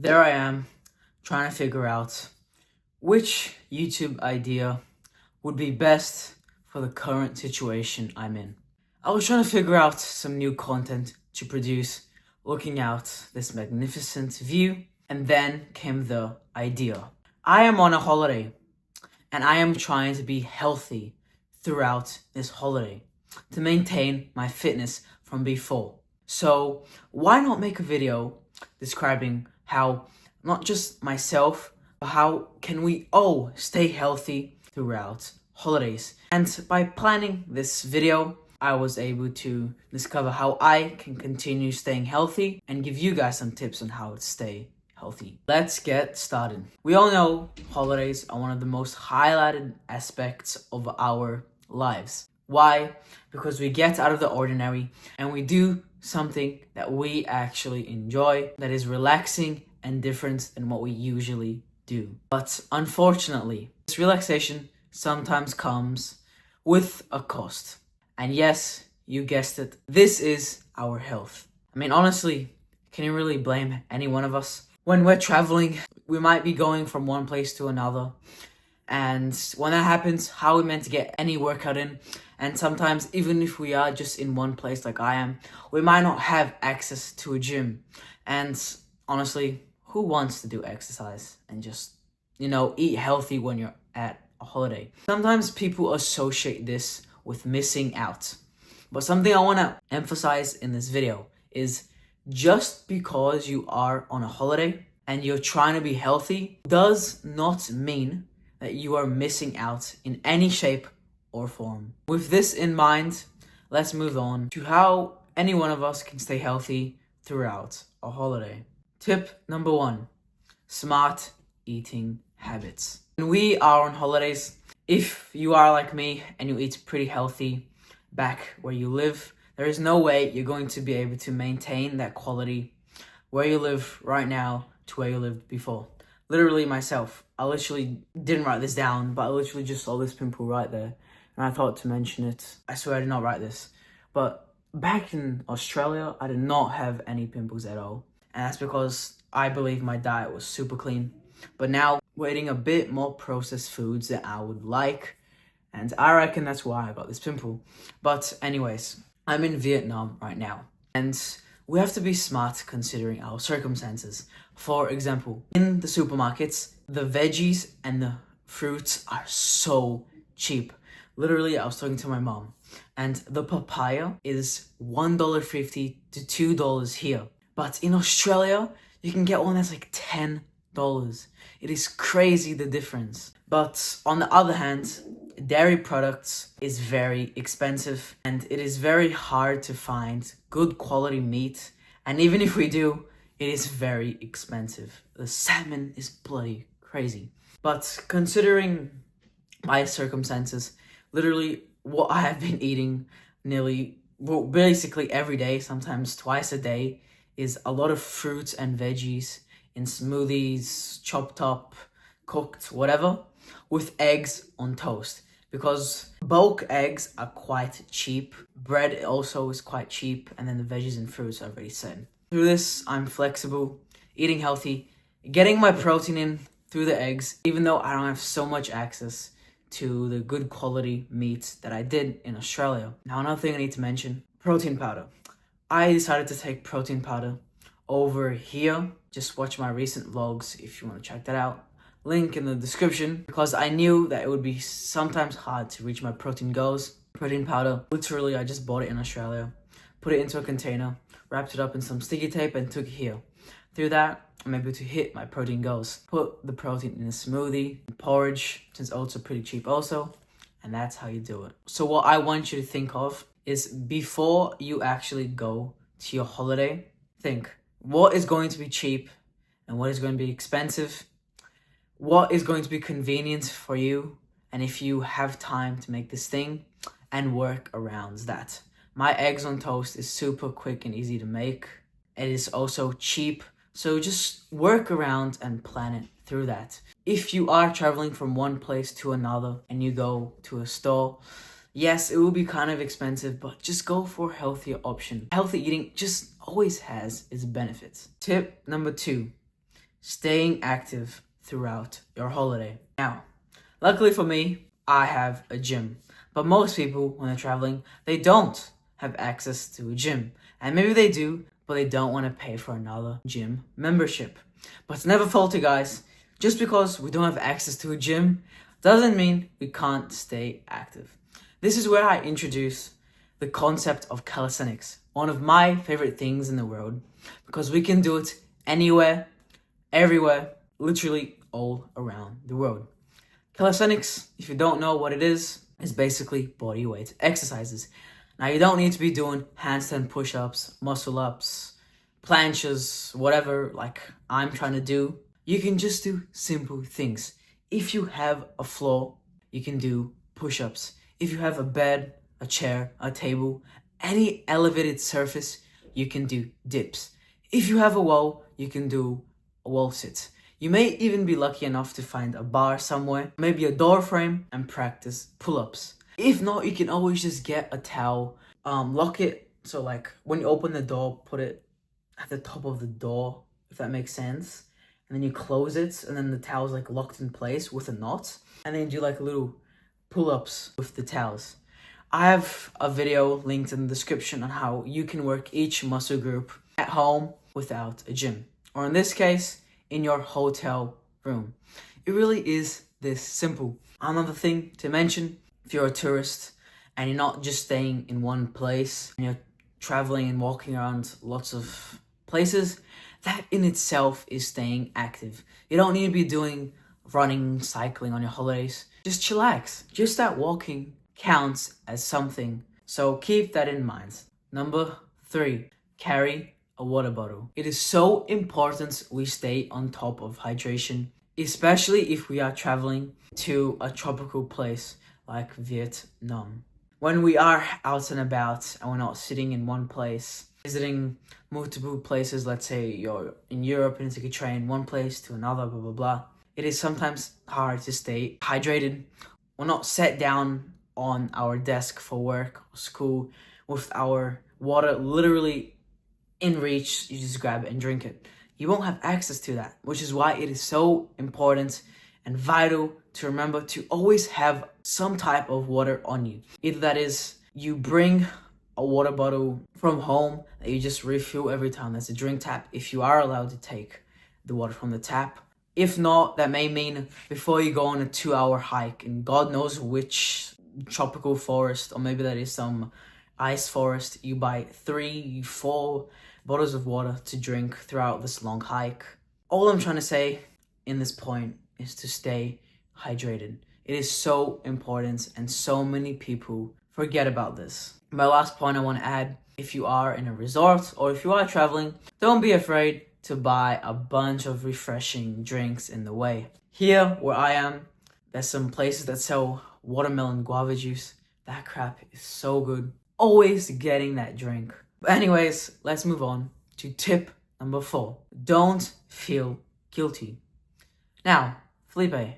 There I am, trying to figure out which YouTube idea would be best for the current situation I'm in. I was trying to figure out some new content to produce, looking out this magnificent view, and then came the idea. I am on a holiday, and I am trying to be healthy throughout this holiday to maintain my fitness from before. So why not make a video describing how not just myself, but how can we all stay healthy throughout holidays? And by planning this video, I was able to discover how I can continue staying healthy and give you guys some tips on how to stay healthy. Let's get started. We all know holidays are one of the most highlighted aspects of our lives. Why? Because we get out of the ordinary and we do something that we actually enjoy, that is relaxing and different than what we usually do. But unfortunately, this relaxation sometimes comes with a cost. And yes, you guessed it, this is our health. I mean, honestly, can you really blame any one of us? When we're traveling, we might be going from one place to another. And when that happens, how are we meant to get any workout in? And sometimes, even if we are just in one place like I am, we might not have access to a gym. And honestly, who wants to do exercise and just, eat healthy when you're at a holiday? Sometimes people associate this with missing out. But something I want to emphasize in this video is just because you are on a holiday and you're trying to be healthy does not mean that you are missing out in any shape or form. With this in mind, let's move on to how any one of us can stay healthy throughout a holiday. Tip number 1, smart eating habits. When we are on holidays, if you are like me and you eat pretty healthy back where you live, there is no way you're going to be able to maintain that quality where you live right now to where you lived before. Literally myself, I literally didn't write this down, but I literally just saw this pimple right there and I thought to mention it. I swear I did not write this. But back in Australia, I did not have any pimples at all. And that's because I believe my diet was super clean. But now we're eating a bit more processed foods than I would like. And I reckon that's why I got this pimple. But anyways, I'm in Vietnam right now. And we have to be smart considering our circumstances. For example, in the supermarkets, the veggies and the fruits are so cheap. Literally, I was talking to my mom, and the papaya is $1.50 to $2 here. But in Australia, you can get one that's like $10. It is crazy the difference. But on the other hand, dairy products is very expensive and it is very hard to find good quality meat. And even if we do, it is very expensive. The salmon is bloody crazy. But considering my circumstances, literally what I have been eating basically every day, sometimes twice a day, is a lot of fruits and veggies in smoothies, chopped up, cooked, whatever, with eggs on toast. Because bulk eggs are quite cheap. Bread also is quite cheap. And then the veggies and fruits are already set. Through this, I'm flexible, eating healthy, getting my protein in through the eggs, even though I don't have so much access to the good quality meat that I did in Australia. Now, another thing I need to mention, protein powder. I decided to take protein powder over here. Just watch my recent vlogs if you want to check that out. Link in the description, because I knew that it would be sometimes hard to reach my protein goals. Protein powder, literally I just bought it in Australia, put it into a container, wrapped it up in some sticky tape and took it here. Through that, I'm able to hit my protein goals. Put the protein in a smoothie, porridge, since oats are pretty cheap also, and that's how you do it. So what I want you to think of is before you actually go to your holiday, think what is going to be cheap and what is going to be expensive. What is going to be convenient for you, and if you have time to make this thing, and work around that. My eggs on toast is super quick and easy to make. It is also cheap, so just work around and plan it through that. If you are traveling from one place to another and you go to a store, yes, it will be kind of expensive, but just go for a healthier option. Healthy eating just always has its benefits. Tip number 2. staying active throughout your holiday. Now, luckily for me, I have a gym. But most people, when they're traveling, they don't have access to a gym. And maybe they do, but they don't want to pay for another gym membership. But it's never faulty, guys. Just because we don't have access to a gym doesn't mean we can't stay active. This is where I introduce the concept of calisthenics, one of my favorite things in the world, because we can do it anywhere, everywhere, literally all around the world. Calisthenics, if you don't know what it is basically body weight exercises. Now, you don't need to be doing handstand push-ups, muscle-ups, planches, whatever like I'm trying to do. You can just do simple things. If you have a floor, you can do push-ups. If you have a bed, a chair, a table, any elevated surface, you can do dips. If you have a wall, you can do a wall sit. You may even be lucky enough to find a bar somewhere, maybe a door frame, and practice pull-ups. If not, you can always just get a towel, lock it, so like when you open the door, put it at the top of the door, if that makes sense. And then you close it, and then the towel's like locked in place with a knot. And then you do like little pull-ups with the towels. I have a video linked in the description on how you can work each muscle group at home without a gym. Or in this case, in your hotel room. It really is this simple. Another thing to mention, if you're a tourist and you're not just staying in one place, and you're traveling and walking around lots of places, that in itself is staying active. You don't need to be doing running, cycling on your holidays. Just chillax. Just that walking counts as something. So keep that in mind. Number 3, carry a water bottle. It is so important we stay on top of hydration, especially if we are traveling to a tropical place like Vietnam. When we are out and about and we're not sitting in one place, visiting multiple places, let's say you're in Europe and you take a train one place to another, blah, blah, blah, it is sometimes hard to stay hydrated. We're not sat down on our desk for work or school with our water literally in reach. You just grab it and drink it. You won't have access to that, which is why it is so important and vital to remember to always have some type of water on you. Either that is you bring a water bottle from home that you just refill every time there's a drink tap, if you are allowed to take the water from the tap. If not, that may mean before you go on a 2-hour hike in God knows which tropical forest, or maybe that is some ice forest, you buy 3, 4 bottles of water to drink throughout this long hike. All I'm trying to say in this point is to stay hydrated. It is so important, and so many people forget about this. My last point I want to add, if you are in a resort or if you are traveling, don't be afraid to buy a bunch of refreshing drinks in the way. Here where I am, there's some places that sell watermelon guava juice. That crap is so good. Always getting that drink. But anyways, let's move on to tip number 4. Don't feel guilty. Now, Felipe,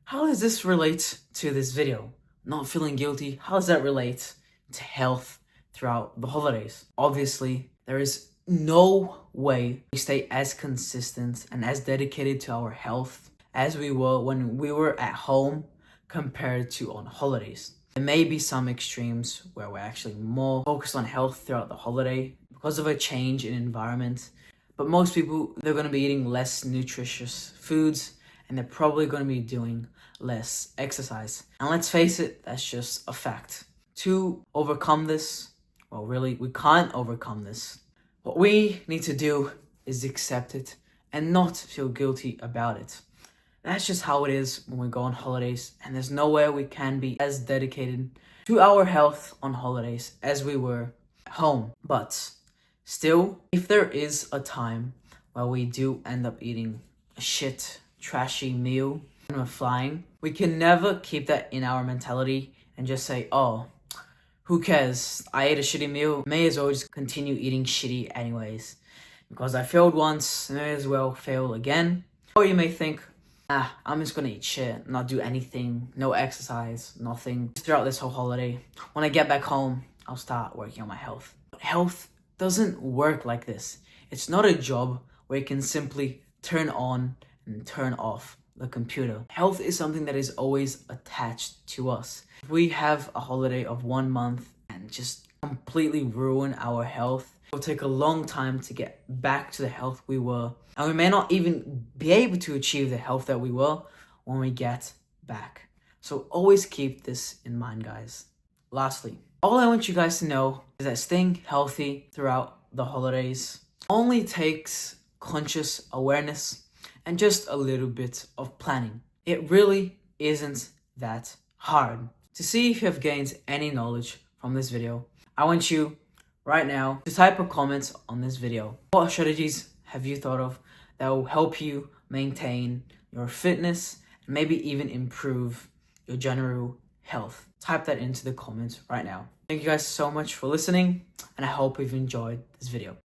how does this relate to this video? Not feeling guilty, how does that relate to health throughout the holidays? Obviously, there is no way we stay as consistent and as dedicated to our health as we were when we were at home compared to on holidays. There may be some extremes where we're actually more focused on health throughout the holiday because of a change in environment. But most people, they're going to be eating less nutritious foods, and they're probably going to be doing less exercise. And let's face it, that's just a fact. To overcome this, well, really, we can't overcome this. What we need to do is accept it and not feel guilty about it. That's just how it is when we go on holidays, and there's nowhere we can be as dedicated to our health on holidays as we were at home. But still, if there is a time where we do end up eating a shit, trashy meal when we're flying, we can never keep that in our mentality and just say, oh, who cares? I ate a shitty meal. May as well just continue eating shitty anyways. Because I failed once, may as well fail again. Or you may think, I'm just gonna eat shit, not do anything, no exercise, nothing throughout this whole holiday. When I get back home, I'll start working on my health. But health doesn't work like this. It's not a job where you can simply turn on and turn off the computer. Health is something that is always attached to us. If we have a holiday of 1 month and just completely ruin our health, it will take a long time to get back to the health we were. And we may not even be able to achieve the health that we were when we get back. So always keep this in mind, guys. Lastly, all I want you guys to know is that staying healthy throughout the holidays only takes conscious awareness and just a little bit of planning. It really isn't that hard. To see if you have gained any knowledge from this video, I want you right now to type a comment on this video. What strategies have you thought of that will help you maintain your fitness and maybe even improve your general health? Type that into the comments right now. Thank you guys so much for listening, and I hope you've enjoyed this video.